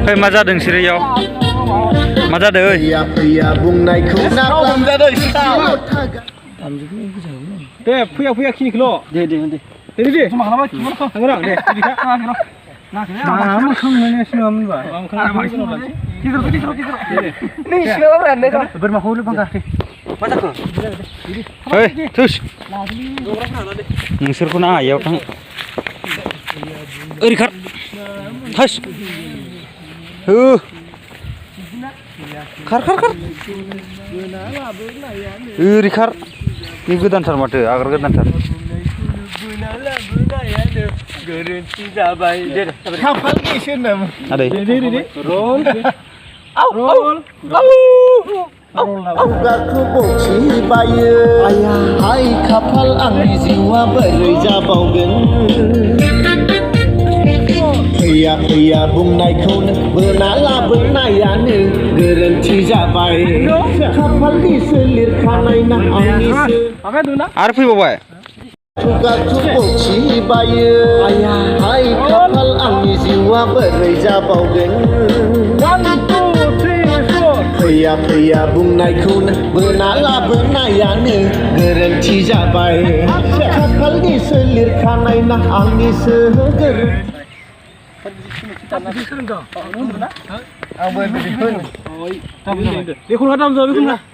Hey, मा जादों सिरियाव मा जादों ओइ फैया बुंनायखौ नागार जादों दे फैया खिनिखौल' दे जमा खालामबाय थांगोन आं दे मा मोखां सिनेमा मोनबा बोरमाखौ लोगो मा जाखो ओइ थुस नोंसोरखौ ना आयाव थां ओरै खार थुस हो खार ओरै खार बे गोदानथार माथो आगोल गोदानथार गोरोन्थि जाबाय दे खाफाल गेसो होनना आदै रल खुगाखौ बखि बायो आया हाय खाफाल आंनि जिउआ बोरै जाबावगोन फैया बुंनायखौनो बोना लाबोनायानो गोरोन्थि जाबाय खाफालनिसो लिरखानाय ना आंनिसो आरो फैबावबाय खुगाखौ बखि बायो आया हाय खाफाल आंनि जिउआ बोरै जाबावगोन फैया बुंनायखौनो बोना लाबोनायानो गोरोन्थि जाबाय खाफालनिसो लिरखानाय ना आंनिसो गोरोन्थि